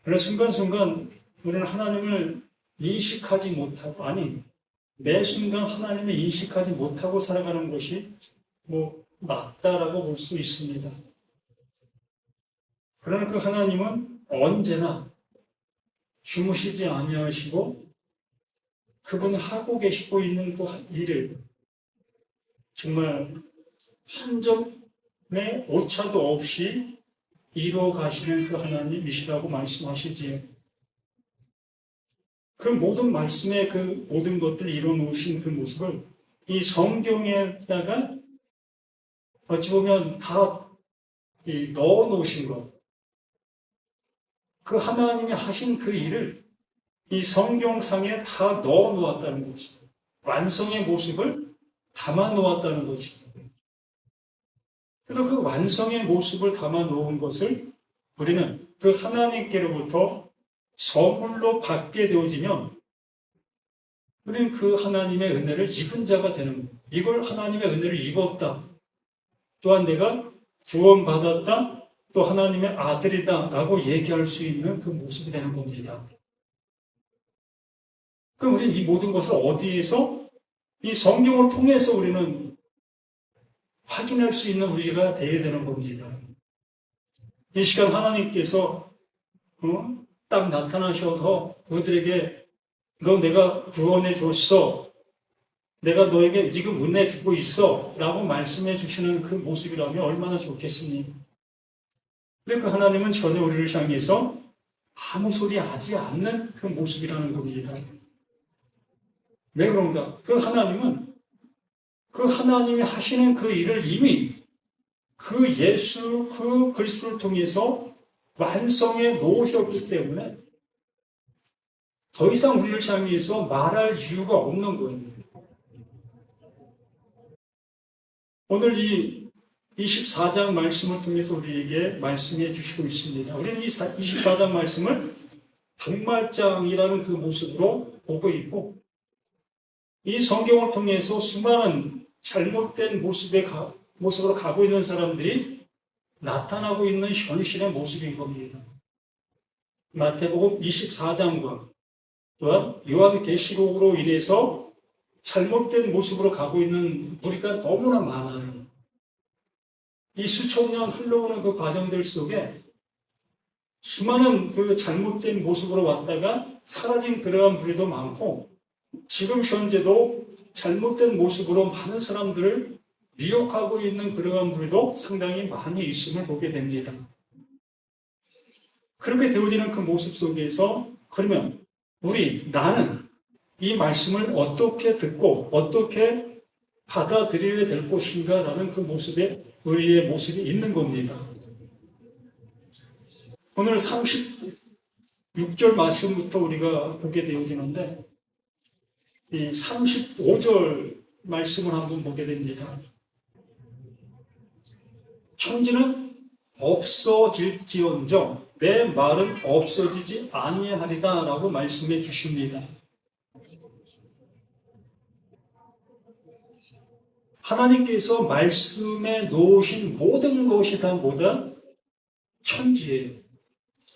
그래서 순간순간 우리는 하나님을 인식하지 못하고, 아니, 매 순간 하나님을 인식하지 못하고 살아가는 것이 맞다라고 볼 수 있습니다. 그러나 그 하나님은 언제나 주무시지 아니하시고 그분 하고 계시고 있는 그 일을 정말 한 점의 오차도 없이 이루어 가시는 그 하나님이시라고 말씀하시지요. 그 모든 말씀에 그 모든 것들을 이루어 놓으신 그 모습을 이 성경에다가 어찌 보면 다 넣어 놓으신 것. 그 하나님이 하신 그 일을 이 성경상에 다 넣어 놓았다는 거지. 완성의 모습을 담아 놓았다는 거지. 그래서 그 완성의 모습을 담아 놓은 것을 우리는 그 하나님께로부터 선물로 받게 되어지면 우리는 그 하나님의 은혜를 입은 자가 되는 거예요. 이걸 하나님의 은혜를 입었다. 또한 내가 구원받았다. 또 하나님의 아들이다. 라고 얘기할 수 있는 그 모습이 되는 겁니다. 그럼 우리는 이 모든 것을 어디에서? 이 성경을 통해서 우리는 확인할 수 있는 우리가 되어야 되는 겁니다. 이 시간 하나님께서 딱 나타나셔서 우리들에게 너 내가 구원해 줬어. 내가 너에게 지금 은혜 주고 있어. 라고 말씀해 주시는 그 모습이라면 얼마나 좋겠습니까? 근데 그 하나님은 전혀 우리를 향해서 아무 소리 하지 않는 그 모습이라는 겁니다. 왜 그런가? 그 하나님은 그 하나님이 하시는 그 일을 이미 그 예수, 그 그리스도를 통해서 완성해 놓으셨기 때문에 더 이상 우리를 향해서 말할 이유가 없는 거예요. 오늘 이 24장 말씀을 통해서 우리에게 말씀해 주시고 있습니다. 우리는 이 24장 말씀을 종말장이라는 그 모습으로 보고 있고 이 성경을 통해서 수많은 잘못된 모습으로 가고 있는 사람들이 나타나고 있는 현실의 모습인 겁니다. 마태복음 24장과 또한 요한계시록으로 인해서 잘못된 모습으로 가고 있는 우리가 너무나 많아요. 이 수천 년 흘러오는 그 과정들 속에 수많은 그 잘못된 모습으로 왔다가 사라진 들어간 무리도 많고 지금 현재도 잘못된 모습으로 많은 사람들을 미혹하고 있는 그러한 무리도 상당히 많이 있음을 보게 됩니다. 그렇게 되어지는 그 모습 속에서 그러면 나는 이 말씀을 어떻게 듣고 어떻게 받아들여야 될 것인가 라는 그 모습에 우리의 모습이 있는 겁니다. 오늘 36절 말씀부터 우리가 보게 되어지는데 이 35절 말씀을 한번 보게 됩니다. 천지는 없어질지언정 내 말은 없어지지 아니하리다 라고 말씀해 주십니다. 하나님께서 말씀에 놓으신 모든 것이 다 뭐다? 천지예요.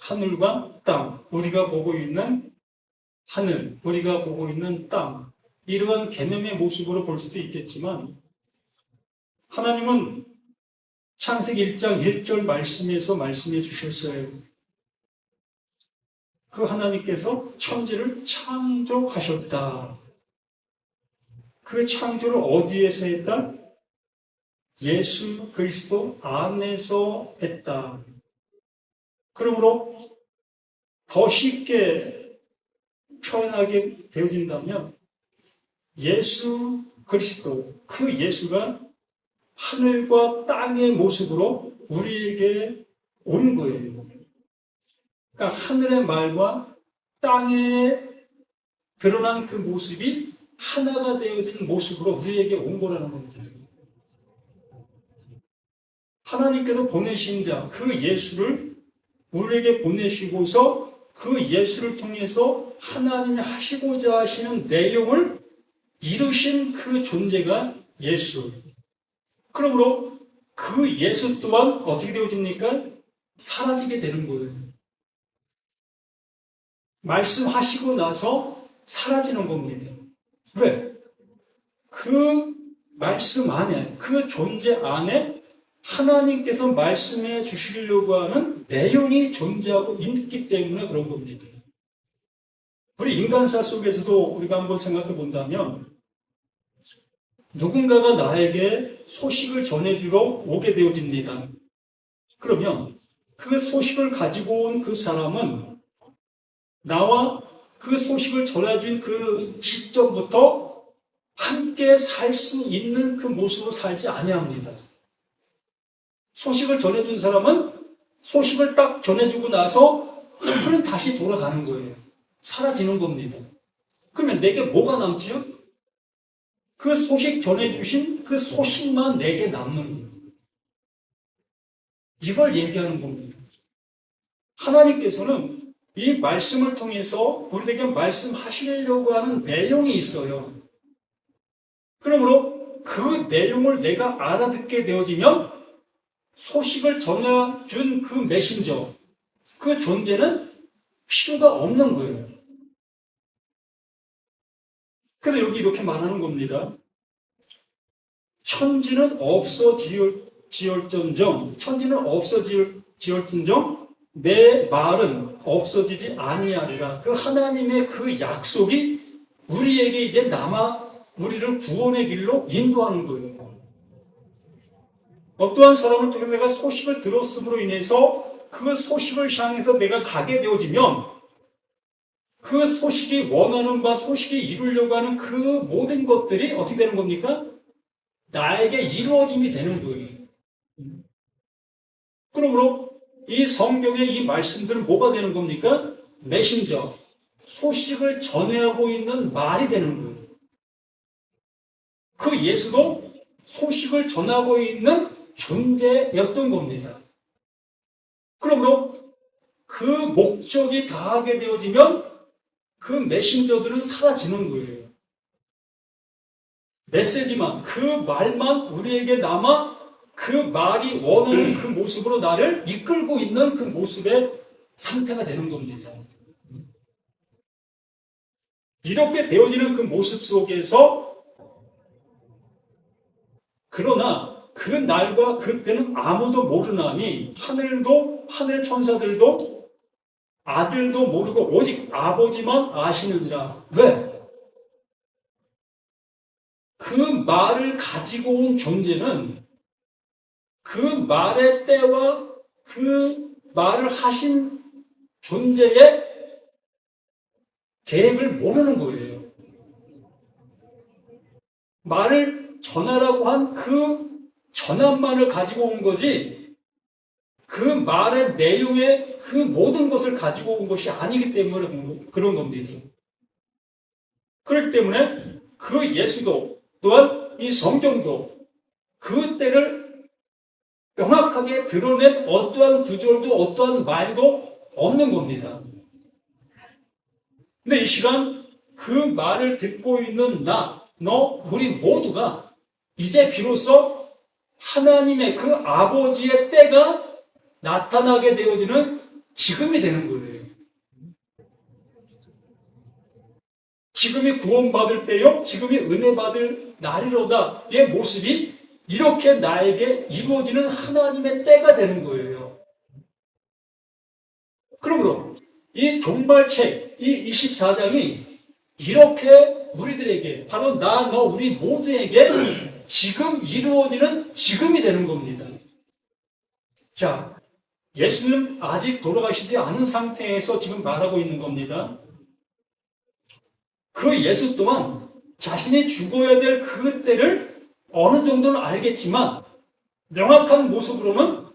하늘과 땅, 우리가 보고 있는 하늘, 우리가 보고 있는 땅, 이러한 개념의 모습으로 볼 수도 있겠지만 하나님은 창세기 1장 1절 말씀에서 말씀해 주셨어요. 그 하나님께서 천지를 창조하셨다. 그 창조를 어디에서 했다? 예수 그리스도 안에서 했다. 그러므로 더 쉽게 표현하게 되어진다면 예수 그리스도, 그 예수가 하늘과 땅의 모습으로 우리에게 온 거예요. 그러니까 하늘의 말과 땅에 드러난 그 모습이 하나가 되어진 모습으로 우리에게 온 거라는 겁니다. 하나님께서 보내신 자, 그 예수를 우리에게 보내시고서 그 예수를 통해서 하나님이 하시고자 하시는 내용을 이루신 그 존재가 예수. 그러므로 그 예수 또한 어떻게 되어집니까? 사라지게 되는 거예요. 말씀하시고 나서 사라지는 겁니다. 왜? 그 말씀 안에, 그 존재 안에 하나님께서 말씀해 주시려고 하는 내용이 존재하고 있기 때문에 그런 겁니다. 우리 인간사 속에서도 우리가 한번 생각해 본다면 누군가가 나에게 소식을 전해주러 오게 되어집니다. 그러면 그 소식을 가지고 온 그 사람은 나와 그 소식을 전해준 그 시점부터 함께 살 수 있는 그 모습으로 살지 아니합니다. 소식을 전해준 사람은 소식을 딱 전해주고 나서 그는 다시 돌아가는 거예요. 사라지는 겁니다. 그러면 내게 뭐가 남지요? 그 소식 전해주신 그 소식만 내게 남는 거예요. 이걸 얘기하는 겁니다. 하나님께서는 이 말씀을 통해서 우리에게 말씀하시려고 하는 내용이 있어요. 그러므로 그 내용을 내가 알아듣게 되어지면 소식을 전해준 그 메신저, 그 존재는 필요가 없는 거예요. 그래서 여기 이렇게 말하는 겁니다. 천지는 없어지을지언정, 천지는 없어지을지언정 내 말은 없어지지 아니하리라. 그 하나님의 그 약속이 우리에게 이제 남아 우리를 구원의 길로 인도하는 거예요. 어떠한 사람을 통해 내가 소식을 들었음으로 인해서 그 소식을 향해서 내가 가게 되어지면 그 소식이 원하는 바, 소식이 이루려고 하는 그 모든 것들이 어떻게 되는 겁니까? 나에게 이루어짐이 되는 거예요. 그러므로 이 성경의 이 말씀들은 뭐가 되는 겁니까? 메신저, 소식을 전해하고 있는 말이 되는 거예요. 그 예수도 소식을 전하고 있는 존재였던 겁니다. 그러므로 그 목적이 다하게 되어지면 그 메신저들은 사라지는 거예요. 메시지만, 그 말만 우리에게 남아 그 말이 원하는 그 모습으로 나를 이끌고 있는 그 모습의 상태가 되는 겁니다. 이렇게 되어지는 그 모습 속에서 그러나 그 날과 그때는 아무도 모르나니 하늘의 천사들도 아들도 모르고 오직 아버지만 아시느니라. 왜? 그 말을 가지고 온 존재는 그 말의 때와 그 말을 하신 존재의 계획을 모르는 거예요. 말을 전하라고 한 그 전함만을 가지고 온 거지 그 말의 내용의 그 모든 것을 가지고 온 것이 아니기 때문에 그런 겁니다. 그렇기 때문에 그 예수도 또한 이 성경도 그 때를 명확하게 드러낸 어떠한 구절도 어떠한 말도 없는 겁니다. 근데 이 시간 그 말을 듣고 있는 너, 우리 모두가 이제 비로소 하나님의 그 아버지의 때가 나타나게 되어지는 지금이 되는 거예요. 지금이 구원받을 때요, 지금이 은혜 받을 날이로다의 모습이 이렇게 나에게 이루어지는 하나님의 때가 되는 거예요. 그러므로 이 종말책, 이 24장이 이렇게 우리들에게, 바로 너, 우리 모두에게 지금 이루어지는 지금이 되는 겁니다. 자, 예수는 아직 돌아가시지 않은 상태에서 지금 말하고 있는 겁니다. 그 예수 또한 자신이 죽어야 될 그 때를 어느 정도는 알겠지만 명확한 모습으로는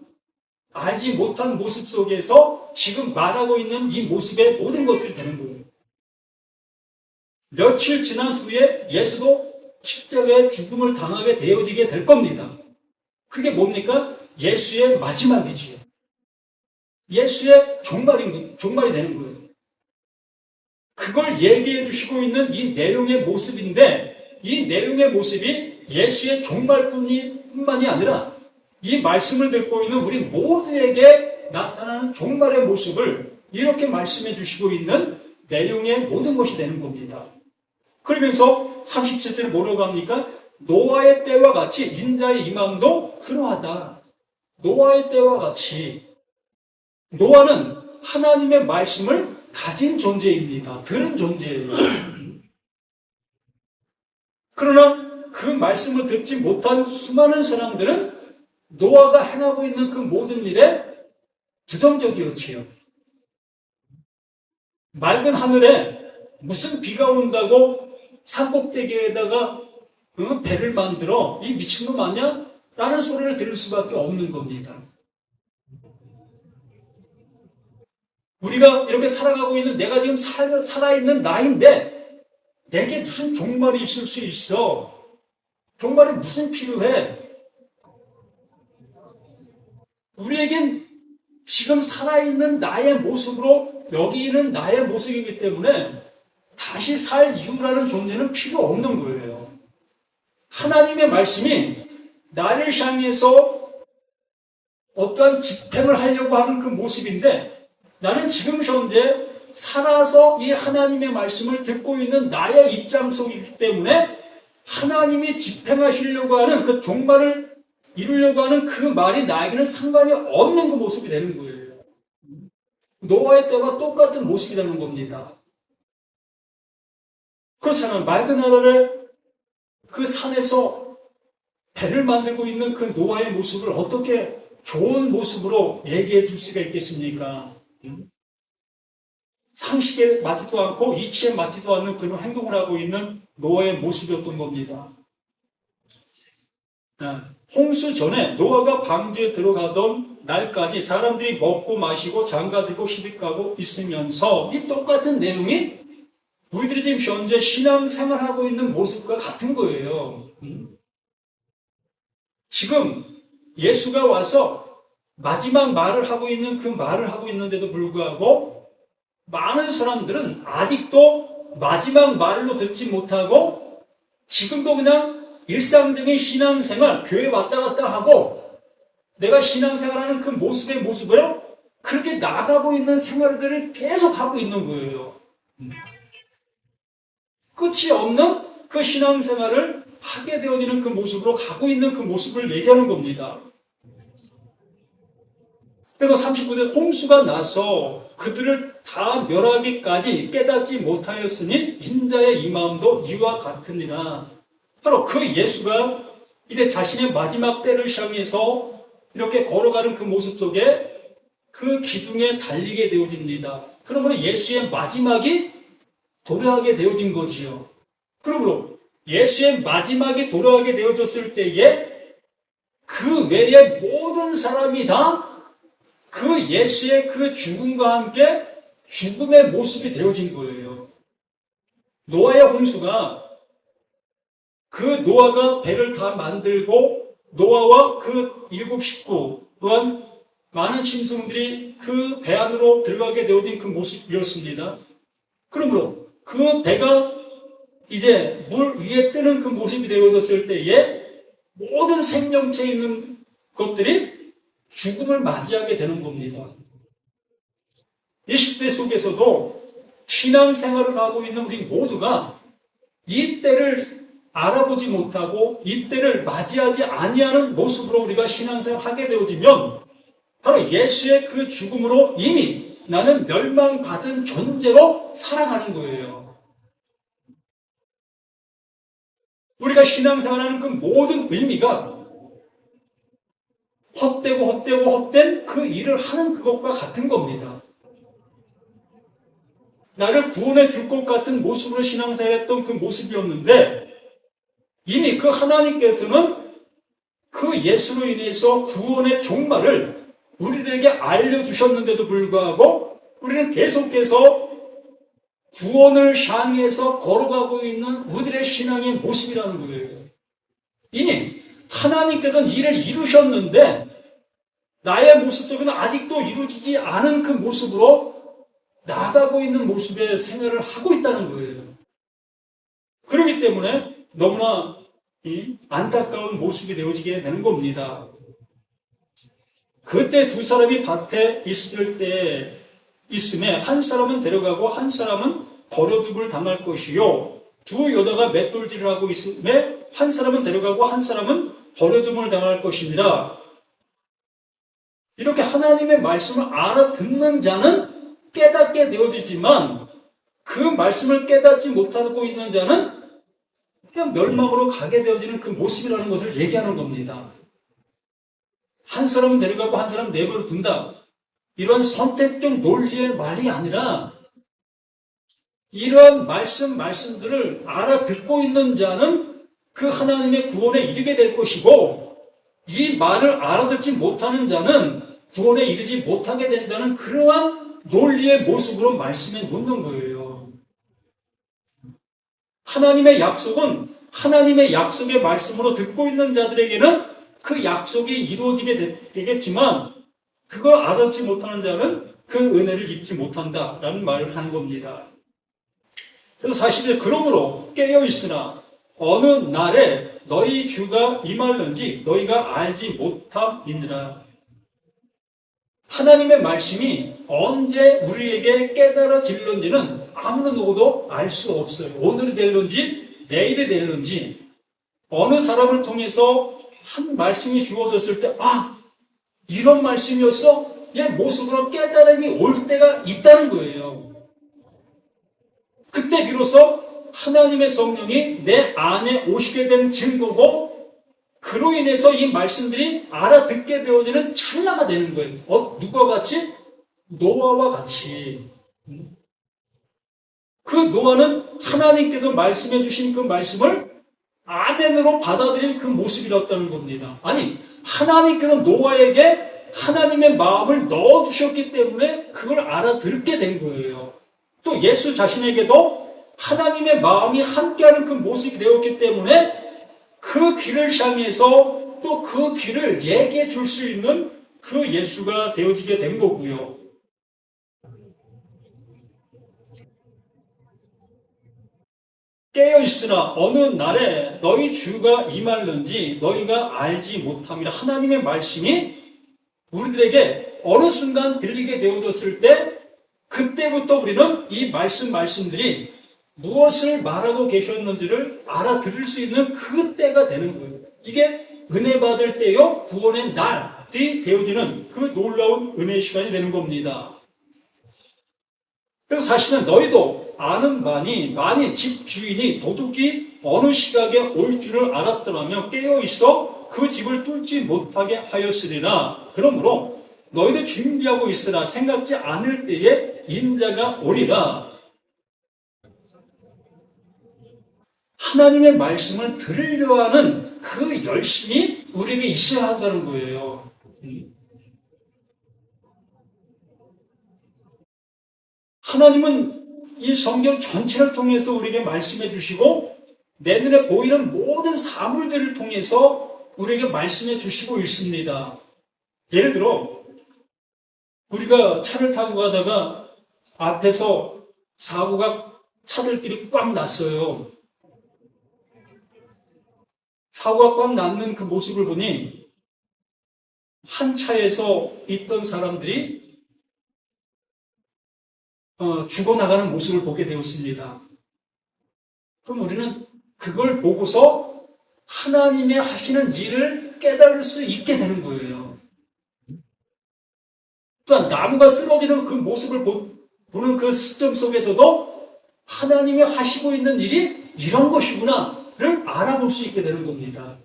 알지 못한 모습 속에서 지금 말하고 있는 이 모습의 모든 것들이 되는 거예요. 며칠 지난 후에 예수도 십자가의 죽음을 당하게 되어지게 될 겁니다. 그게 뭡니까? 예수의 마지막이지요. 예수의 종말이 되는 거예요. 그걸 얘기해 주시고 있는 이 내용의 모습인데, 이 내용의 모습이 예수의 종말뿐만이 아니라 이 말씀을 듣고 있는 우리 모두에게 나타나는 종말의 모습을 이렇게 말씀해 주시고 있는 내용의 모든 것이 되는 겁니다. 그러면서 37절에 뭐라고 합니까? 노아의 때와 같이 인자의 임함도 그러하다. 노아의 때와 같이. 노아는 하나님의 말씀을 가진 존재입니다. 들은 존재예요. 그러나 그 말씀을 듣지 못한 수많은 사람들은 노아가 행하고 있는 그 모든 일에 부정적이었지요. 맑은 하늘에 무슨 비가 온다고 산꼭대기에다가 배를 만들어 이 미친놈 아니야? 라는 소리를 들을 수밖에 없는 겁니다. 우리가 이렇게 살아가고 있는 내가 지금 살아있는 나인데 내게 무슨 종말이 있을 수 있어? 종말이 무슨 필요해? 우리에겐 지금 살아있는 나의 모습으로 여기는 나의 모습이기 때문에 다시 살 이유라는 존재는 필요 없는 거예요. 하나님의 말씀이 나를 향해서 어떠한 집행을 하려고 하는 그 모습인데 나는 지금 현재 살아서 이 하나님의 말씀을 듣고 있는 나의 입장 속이기 때문에 하나님이 집행하시려고 하는 그 종말을 이루려고 하는 그 말이 나에게는 상관이 없는 그 모습이 되는 거예요. 노아의 때와 똑같은 모습이 되는 겁니다. 그렇잖아요. 맑은 하늘에 그 산에서 배를 만들고 있는 그 노아의 모습을 어떻게 좋은 모습으로 얘기해 줄 수가 있겠습니까? 상식에 맞지도 않고 이치에 맞지도 않는 그런 행동을 하고 있는 노아의 모습이었던 겁니다. 홍수 전에 노아가 방주에 들어가던 날까지 사람들이 먹고 마시고 장가들고 시집가고 있으면서 이 똑같은 내용이 우리들이 지금 현재 신앙생활하고 있는 모습과 같은 거예요. 지금 예수가 와서 마지막 말을 하고 있는 그 말을 하고 있는데도 불구하고 많은 사람들은 아직도 마지막 말로 듣지 못하고 지금도 그냥 일상적인 신앙생활, 교회 왔다 갔다 하고 내가 신앙생활하는 그 모습으로 그렇게 나가고 있는 생활들을 계속 하고 있는 거예요. 끝이 없는 그 신앙생활을 하게 되어지는 그 모습으로 가고 있는 그 모습을 얘기하는 겁니다. 그래서 39절 홍수가 나서 그들을 다 멸하기까지 깨닫지 못하였으니 인자의 임함도 이와 같으니라. 바로 그 예수가 이제 자신의 마지막 때를 향해서 이렇게 걸어가는 그 모습 속에 그 기둥에 달리게 되어집니다. 그러므로 예수의 마지막이 도래하게 되어진 거지요. 그러므로 예수의 마지막이 도래하게 되어졌을 때에 그 외의 모든 사람이 다 그 예수의 그 죽음과 함께 죽음의 모습이 되어진 거예요. 노아의 홍수가 그 노아가 배를 다 만들고 노아와 그 7 식구 또한 많은 짐승들이 그 배 안으로 들어가게 되어진 그 모습이었습니다. 그러므로 그 배가 이제 물 위에 뜨는 그 모습이 되어졌을 때에 모든 생명체에 있는 것들이 죽음을 맞이하게 되는 겁니다. 이 시대 속에서도 신앙생활을 하고 있는 우리 모두가 이 때를 알아보지 못하고 이 때를 맞이하지 아니하는 모습으로 우리가 신앙생활을 하게 되어지면 바로 예수의 그 죽음으로 이미 나는 멸망받은 존재로 살아가는 거예요. 우리가 신앙생활하는 그 모든 의미가 헛된 그 일을 하는 그것과 같은 겁니다. 나를 구원해 줄 것 같은 모습으로 신앙생활했던 그 모습이었는데 이미 그 하나님께서는 그 예수로 인해서 구원의 종말을 우리들에게 알려주셨는데도 불구하고 우리는 계속해서 구원을 향해서 걸어가고 있는 우리들의 신앙의 모습이라는 거예요. 이미 하나님께서는 일을 이루셨는데 나의 모습 속에는 아직도 이루어지지 않은 그 모습으로 나아가고 있는 모습의 생활을 하고 있다는 거예요. 그렇기 때문에 너무나 안타까운 모습이 되어지게 되는 겁니다. 그때 두 사람이 밭에 있을 때 있음에 한 사람은 데려가고 한 사람은 버려둠을 당할 것이요. 두 여자가 맷돌질을 하고 있음에 한 사람은 데려가고 한 사람은 버려둠을 당할 것이니라. 이렇게 하나님의 말씀을 알아듣는 자는 깨닫게 되어지지만 그 말씀을 깨닫지 못하고 있는 자는 그냥 멸망으로 가게 되어지는 그 모습이라는 것을 얘기하는 겁니다. 한 사람은 데려가고 한 사람은 내버려 둔다. 이런 선택적 논리의 말이 아니라 이러한 말씀들을 알아듣고 있는 자는 그 하나님의 구원에 이르게 될 것이고 이 말을 알아듣지 못하는 자는 구원에 이르지 못하게 된다는 그러한 논리의 모습으로 말씀해 놓는 거예요. 하나님의 약속은 하나님의 약속의 말씀으로 듣고 있는 자들에게는 그 약속이 이루어지게 되겠지만 그걸 알아듣지 못하는 자는 그 은혜를 입지 못한다라는 말을 하는 겁니다. 그래서 사실 그러므로 깨어있으나 어느 날에 너희 주가 임할는지 너희가 알지 못함이니라. 하나님의 말씀이 언제 우리에게 깨달아질는지는 아무나 누구도 알 수 없어요. 오늘이 될는지 내일이 될는지 어느 사람을 통해서 한 말씀이 주어졌을 때 이런 말씀이었어? 얘 모습으로 깨달음이 올 때가 있다는 거예요. 그때 비로소 하나님의 성령이 내 안에 오시게 된 증거고 그로 인해서 이 말씀들이 알아듣게 되어지는 찰나가 되는 거예요. 누구와 같이? 노아와 같이. 그 노아는 하나님께서 말씀해 주신 그 말씀을 아멘으로 받아들인 그 모습이었다는 겁니다. 아니, 하나님께서 노아에게 하나님의 마음을 넣어주셨기 때문에 그걸 알아듣게 된 거예요. 또 예수 자신에게도 하나님의 마음이 함께하는 그 모습이 되었기 때문에 그 길을 향해서 또 그 길을 얘기해 줄 수 있는 그 예수가 되어지게 된 거고요. 깨어있으나 어느 날에 너희 주가 임할는지 너희가 알지 못함이라. 하나님의 말씀이 우리들에게 어느 순간 들리게 되어졌을 때 그때부터 우리는 이 말씀들이 무엇을 말하고 계셨는지를 알아들을 수 있는 그 때가 되는 거예요. 이게 은혜 받을 때요 구원의 날이 되어지는 그 놀라운 은혜의 시간이 되는 겁니다. 그래서 사실은 너희도 아는 바니 만일 집 주인이 도둑이 어느 시각에 올 줄을 알았더라면 깨어있어 그 집을 뚫지 못하게 하였으리라. 그러므로 너희도 준비하고 있으라. 생각지 않을 때에 인자가 오리라. 하나님의 말씀을 들으려 하는 그 열심이 우리에게 있어야 한다는 거예요. 하나님은 이 성경 전체를 통해서 우리에게 말씀해 주시고 내 눈에 보이는 모든 사물들을 통해서 우리에게 말씀해 주시고 있습니다. 예를 들어 우리가 차를 타고 가다가 앞에서 사고가 차들끼리 꽉 났어요. 사고가 꽉 났는 그 모습을 보니 한 차에서 있던 사람들이 죽어나가는 모습을 보게 되었습니다. 그럼 우리는 그걸 보고서 하나님의 하시는 일을 깨달을 수 있게 되는 거예요. 또한 나무가 쓰러지는 그 모습을 보는 그 시점 속에서도 하나님이 하시고 있는 일이 이런 것이구나를 알아볼 수 있게 되는 겁니다.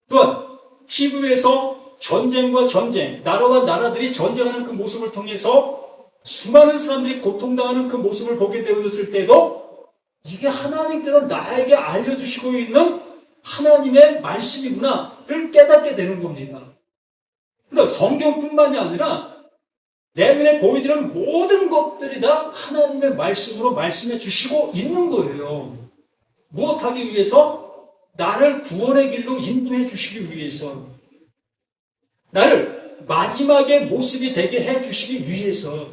또한 TV에서 전쟁과 전쟁, 나라와 나라들이 전쟁하는 그 모습을 통해서 수많은 사람들이 고통당하는 그 모습을 보게 되어졌을 때도 이게 하나님께서 나에게 알려주시고 있는 하나님의 말씀이구나를 깨닫게 되는 겁니다. 그러니까 성경뿐만이 아니라 내 눈에 보이지는 모든 것들이 다 하나님의 말씀으로 말씀해 주시고 있는 거예요. 무엇하기 위해서? 나를 구원의 길로 인도해 주시기 위해서, 나를 마지막의 모습이 되게 해 주시기 위해서,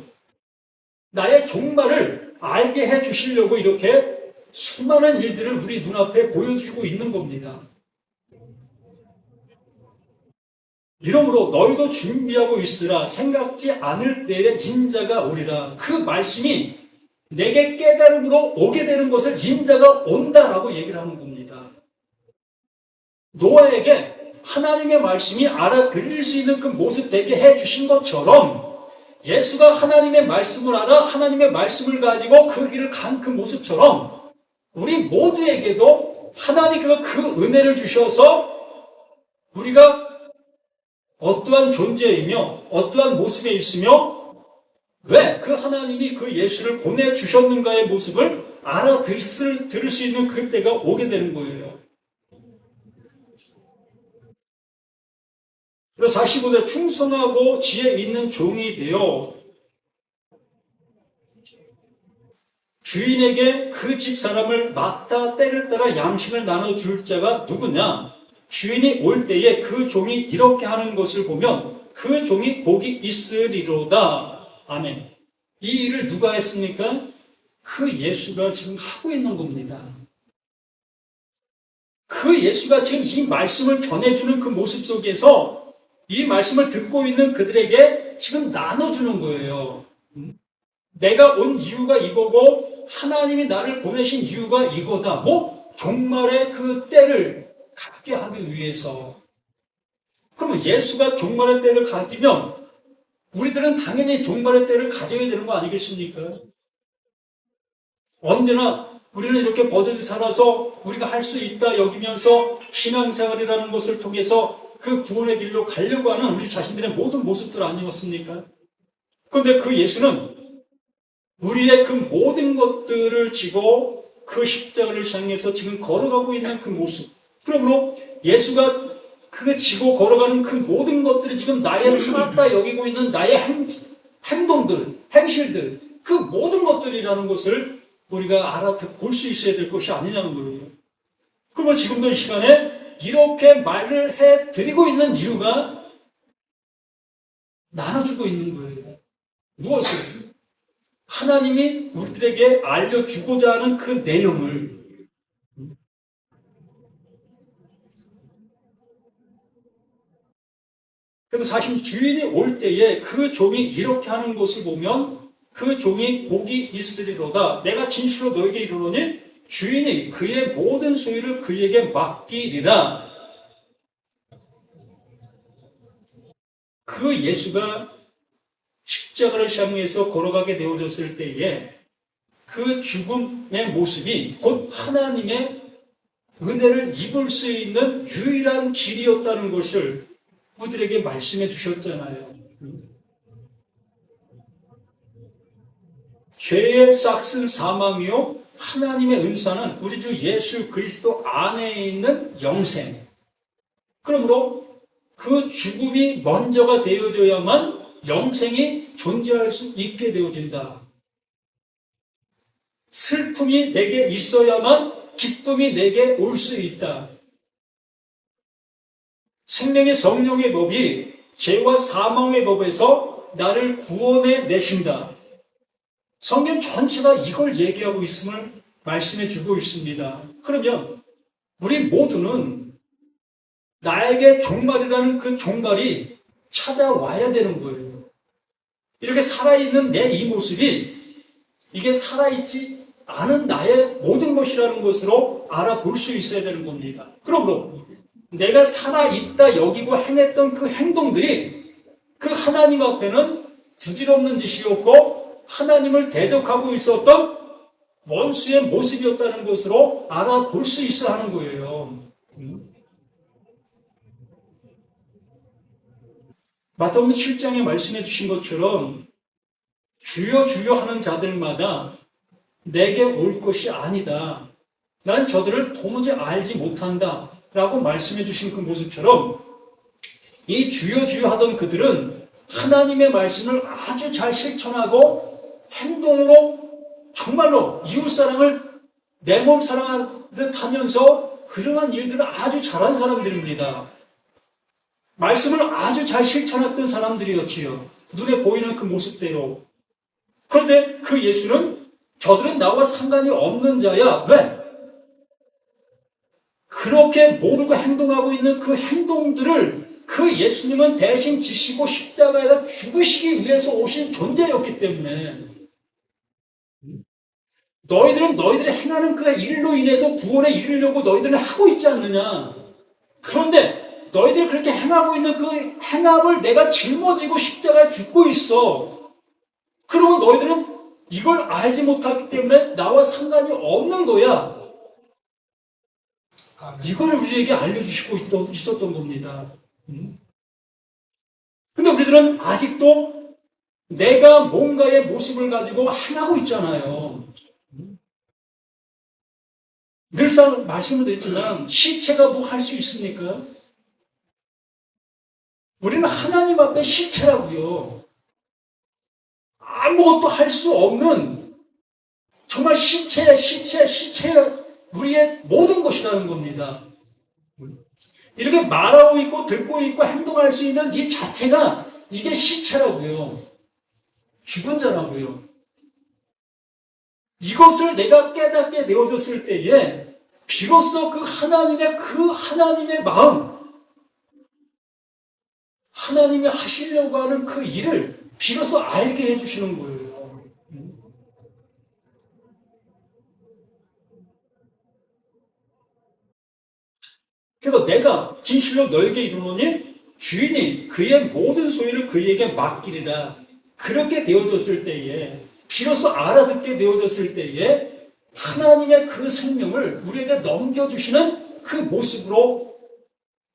나의 종말을 알게 해 주시려고 이렇게 수많은 일들을 우리 눈앞에 보여주고 있는 겁니다. 이러므로 너희도 준비하고 있으라. 생각지 않을 때에 인자가 오리라. 그 말씀이 내게 깨달음으로 오게 되는 것을 인자가 온다라고 얘기를 하는 겁니다. 노아에게 하나님의 말씀이 알아들릴 수 있는 그 모습 되게 해주신 것처럼 예수가 하나님의 말씀을 알아 하나님의 말씀을 가지고 그 길을 간 그 모습처럼 우리 모두에게도 하나님께서 그 은혜를 주셔서 우리가 어떠한 존재이며 어떠한 모습에 있으며 왜 그 하나님이 그 예수를 보내주셨는가의 모습을 들을 수 있는 그때가 오게 되는 거예요. 그래서 45절 충성하고 지혜 있는 종이 되어 주인에게 그 집 사람을 맡아 때를 따라 양식을 나눠줄 자가 누구냐? 주인이 올 때에 그 종이 이렇게 하는 것을 보면 그 종이 복이 있으리로다. 아멘. 이 일을 누가 했습니까? 그 예수가 지금 하고 있는 겁니다. 그 예수가 지금 이 말씀을 전해주는 그 모습 속에서 이 말씀을 듣고 있는 그들에게 지금 나눠주는 거예요. 내가 온 이유가 이거고 하나님이 나를 보내신 이유가 이거다. 뭐 종말의 그 때를 갖게 하기 위해서. 그러면 예수가 종말의 때를 가지면 우리들은 당연히 종말의 때를 가져야 되는 거 아니겠습니까? 언제나 우리는 이렇게 버젓이 살아서 우리가 할 수 있다 여기면서 신앙생활이라는 것을 통해서 그 구원의 길로 가려고 하는 우리 자신들의 모든 모습들 아니었습니까? 그런데 그 예수는 우리의 그 모든 것들을 지고 그 십자가를 향해서 지금 걸어가고 있는 그 모습. 그러므로 예수가 그 지고 걸어가는 그 모든 것들이 지금 나의 살았다 여기고 있는 나의 행동들, 행실들, 그 모든 것들이라는 것을 우리가 볼 수 있어야 될 것이 아니냐는 거예요. 그러면 지금도 이 시간에 이렇게 말을 해드리고 있는 이유가 나눠주고 있는 거예요. 무엇을? 하나님이 우리들에게 알려주고자 하는 그 내용을. 그래서 사실 주인이 올 때에 그 종이 이렇게 하는 것을 보면 그 종이 복이 있으리로다. 내가 진실로 너에게 이르노니 주인이 그의 모든 소유를 그에게 맡기리라. 그 예수가 십자가를 향해서 걸어가게 되어졌을 때에 그 죽음의 모습이 곧 하나님의 은혜를 입을 수 있는 유일한 길이었다는 것을 우리들에게 말씀해 주셨잖아요. 죄의 싹슨 사망이요 하나님의 은사는 우리 주 예수 그리스도 안에 있는 영생. 그러므로 그 죽음이 먼저가 되어져야만 영생이 존재할 수 있게 되어진다. 슬픔이 내게 있어야만 기쁨이 내게 올 수 있다. 생명의 성령의 법이 죄와 사망의 법에서 나를 구원해 내신다. 성경 전체가 이걸 얘기하고 있음을 말씀해 주고 있습니다. 그러면 우리 모두는 나에게 종말이라는 그 종말이 찾아와야 되는 거예요. 이렇게 살아있는 내 이 모습이 이게 살아있지 않은 나의 모든 것이라는 것으로 알아볼 수 있어야 되는 겁니다. 그러므로 내가 살아있다 여기고 행했던 그 행동들이 그 하나님 앞에는 부질없는 짓이었고 하나님을 대적하고 있었던 원수의 모습이었다는 것으로 알아볼 수 있어야 하는 거예요. 마태복음 7장에 말씀해 주신 것처럼 주여 주여 하는 자들마다 내게 올 것이 아니다. 난 저들을 도무지 알지 못한다. 라고 말씀해 주신 그 모습처럼 이 주여 주여 하던 그들은 하나님의 말씀을 아주 잘 실천하고 행동으로 정말로 이웃사랑을 내 몸 사랑하듯 하면서 그러한 일들을 아주 잘한 사람들입니다. 말씀을 아주 잘 실천했던 사람들이었지요. 눈에 보이는 그 모습대로. 그런데 그 예수는 저들은 나와 상관이 없는 자야. 왜? 그렇게 모르고 행동하고 있는 그 행동들을 그 예수님은 대신 지시고 십자가에다 죽으시기 위해서 오신 존재였기 때문에 너희들은 너희들이 행하는 그 일로 인해서 구원에 이르려고 너희들은 하고 있지 않느냐. 그런데 너희들이 그렇게 행하고 있는 그 행함을 내가 짊어지고 십자가에 죽고 있어. 그러면 너희들은 이걸 알지 못하기 때문에 나와 상관이 없는 거야. 이걸 우리에게 알려주시고 있었던 겁니다. 근데 우리들은 아직도 내가 뭔가의 모습을 가지고 행하고 있잖아요. 늘상 말씀을 드렸지만 시체가 뭐 할 수 있습니까? 우리는 하나님 앞에 시체라고요. 아무것도 할 수 없는 정말 시체 우리의 모든 것이라는 겁니다. 이렇게 말하고 있고 듣고 있고 행동할 수 있는 이 자체가 이게 시체라고요. 죽은 자라고요. 이것을 내가 깨닫게 되어졌을 때에 비로소 그 하나님의 마음, 하나님이 하시려고 하는 그 일을 비로소 알게 해주시는 거예요. 그래서 내가 진실로 너에게 이르노니 주인이 그의 모든 소유를 그에게 맡기리라. 그렇게 되어졌을 때에 비로소 알아듣게 되어졌을 때에 하나님의 그 생명을 우리에게 넘겨주시는 그 모습으로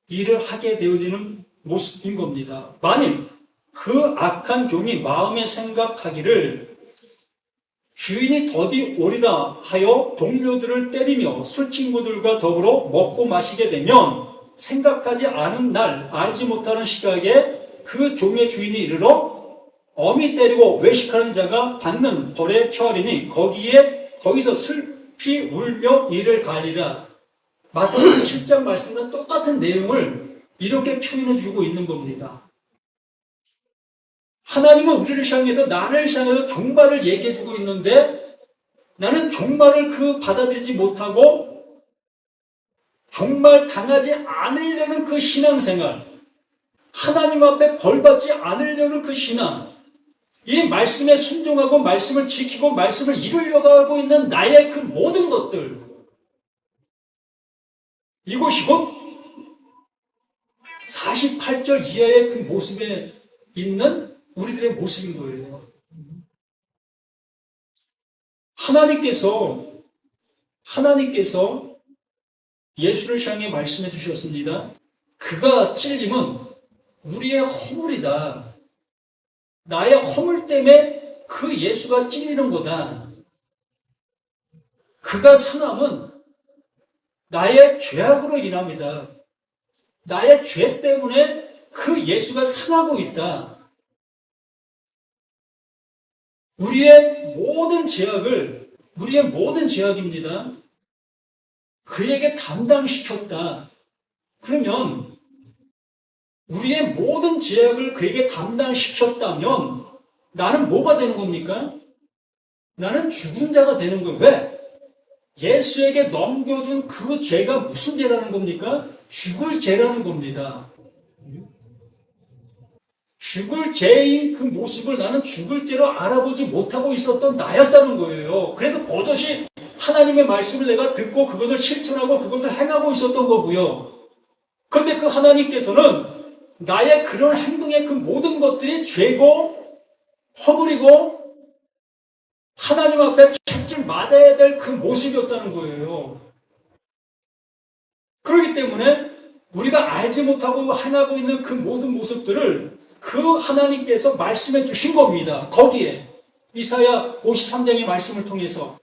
일을 하게 되어지는 모습인 겁니다. 만일 그 악한 종이 마음에 생각하기를 주인이 더디 오리라 하여 동료들을 때리며 술 친구들과 더불어 먹고 마시게 되면 생각하지 않은 날 알지 못하는 시각에 그 종의 주인이 이르러 어미 때리고 외식하는 자가 받는 벌에 처하리니 거기서 슬피 울며 이를 갈리라. 마태복음 7장 말씀과 똑같은 내용을 이렇게 표현해 주고 있는 겁니다. 하나님은 우리를 향해서 나를 향해서 종말을 얘기해 주고 있는데 나는 종말을 받아들이지 못하고 종말 당하지 않으려는 그 신앙생활, 하나님 앞에 벌받지 않으려는 그 신앙, 이 말씀에 순종하고 말씀을 지키고 말씀을 이루려고 하고 있는 나의 그 모든 것들, 이것이 곧 48절 이하의 그 모습에 있는 우리들의 모습인 거예요. 하나님께서 예수를 향해 말씀해 주셨습니다. 그가 찔림은 우리의 허물이다. 나의 허물 때문에 그 예수가 찔리는 거다. 그가 상함은 나의 죄악으로 인합니다. 나의 죄 때문에 그 예수가 상하고 있다. 우리의 모든 죄악입니다. 그에게 담당시켰다. 그러면 우리의 모든 죄악을 그에게 담당시켰다면 나는 뭐가 되는 겁니까? 나는 죽은 자가 되는 거예요. 왜? 예수에게 넘겨준 그 죄가 무슨 죄라는 겁니까? 죽을 죄라는 겁니다. 죽을 죄인 그 모습을 나는 죽을 죄로 알아보지 못하고 있었던 나였다는 거예요. 그래서 버젓이 하나님의 말씀을 내가 듣고 그것을 실천하고 그것을 행하고 있었던 거고요. 그런데 그 하나님께서는 나의 그런 행동의 그 모든 것들이 죄고 허물이고 하나님 앞에 채찍 맞아야 될 그 모습이었다는 거예요. 그렇기 때문에 우리가 알지 못하고 행하고 있는 그 모든 모습들을 그 하나님께서 말씀해 주신 겁니다. 거기에 이사야 53장의 말씀을 통해서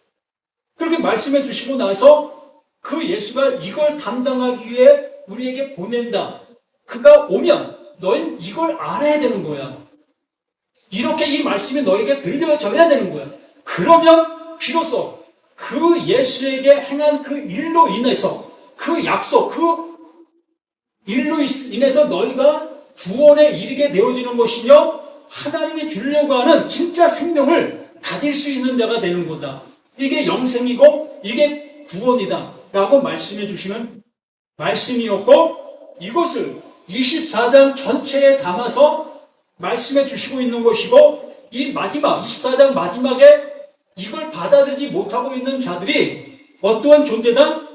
그렇게 말씀해 주시고 나서 그 예수가 이걸 담당하기 위해 우리에게 보낸다. 그가 오면 너희는 이걸 알아야 되는 거야. 이렇게 이 말씀이 너에게 들려져야 되는 거야. 그러면 비로소 그 예수에게 행한 그 일로 인해서 그 약속, 그 일로 인해서 너희가 구원에 이르게 되어지는 것이며 하나님이 주려고 하는 진짜 생명을 가질 수 있는 자가 되는 거다. 이게 영생이고 이게 구원이다 라고 말씀해 주시는 말씀이었고 이것을 24장 전체에 담아서 말씀해 주시고 있는 것이고, 이 마지막 24장 마지막에 이걸 받아들이지 못하고 있는 자들이 어떠한 존재다?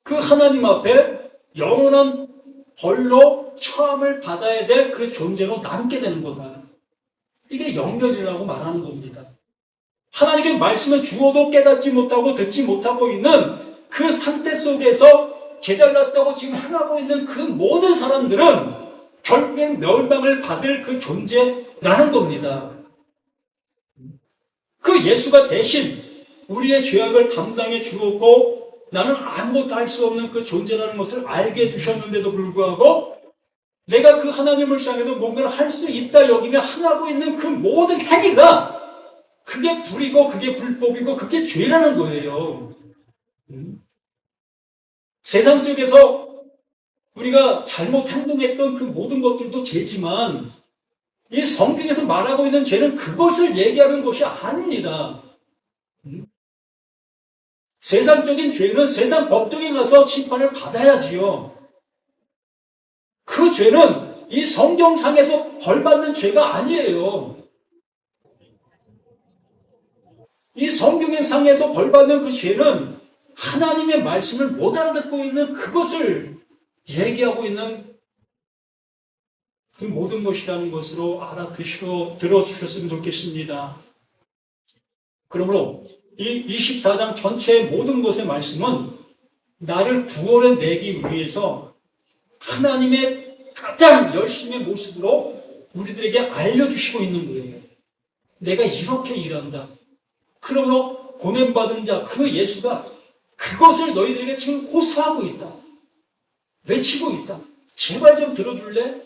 그 하나님 앞에 영원한 벌로 처함을 받아야 될 그 존재로 남게 되는 거다. 이게 영멸이라고 말하는 겁니다. 하나님의 말씀을 주어도 깨닫지 못하고 듣지 못하고 있는 그 상태 속에서 제잘났다고 지금 행하고 있는 그 모든 사람들은 결국엔 멸망을 받을 그 존재라는 겁니다. 그 예수가 대신 우리의 죄악을 담당해 주었고 나는 아무것도 할 수 없는 그 존재라는 것을 알게 해주셨는데도 불구하고 내가 그 하나님을 향해서 뭔가를 할 수 있다 여기며 행하고 있는 그 모든 행위가 그게 불이고 그게 불법이고 그게 죄라는 거예요. 세상 쪽에서 우리가 잘못 행동했던 그 모든 것들도 죄지만 이 성경에서 말하고 있는 죄는 그것을 얘기하는 것이 아닙니다. 세상적인 죄는 세상 법정에 가서 심판을 받아야지요. 그 죄는 이 성경상에서 벌받는 죄가 아니에요. 이 성경상에서 벌받는 그 죄는 하나님의 말씀을 못 알아듣고 있는 그것을 얘기하고 있는 그 모든 것이라는 것으로 들어주셨으면 좋겠습니다. 그러므로 이 24장 전체의 모든 것의 말씀은 나를 구원해 내기 위해서 하나님의 가장 열심의 모습으로 우리들에게 알려주시고 있는 거예요. 내가 이렇게 일한다. 그러므로 보냄받은 자, 그 예수가 그것을 너희들에게 지금 호소하고 있다. 외치고 있다. 제발 좀 들어줄래?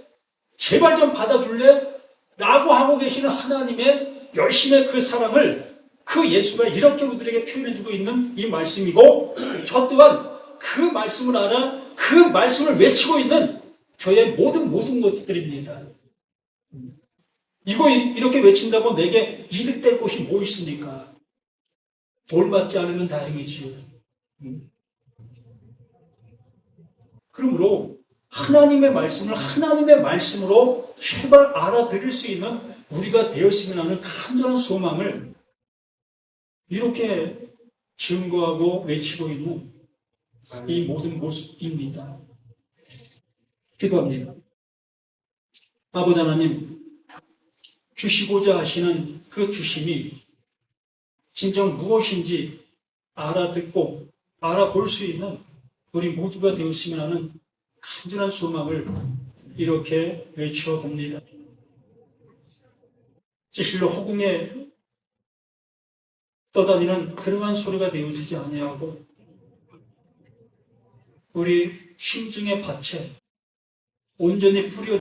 제발 좀 받아줄래? 라고 하고 계시는 하나님의 열심의 그 사랑을 그 예수가 이렇게 우리들에게 표현해주고 있는 이 말씀이고, 저 또한 그 말씀을 알아 그 말씀을 외치고 있는 저의 모든 것들입니다. 이거 이렇게 외친다고 내게 이득될 것이 뭐 있습니까? 돌받지 않으면 다행이지요. 그러므로 하나님의 말씀을 하나님의 말씀으로 제발 알아들을 수 있는 우리가 되었으면 하는 간절한 소망을 이렇게 증거하고 외치고 있는 이 모든 모습입니다. 기도합니다. 아버지 하나님, 주시고자 하시는 그 주심이 진정 무엇인지 알아듣고 알아볼 수 있는 우리 모두가 되었으면 하는 간절한 소망을 이렇게 외쳐봅니다. 진실로 허공에 떠다니는 그러한 소리가 되어지지 아니하고 우리 심중의 밭에 온전히 뿌려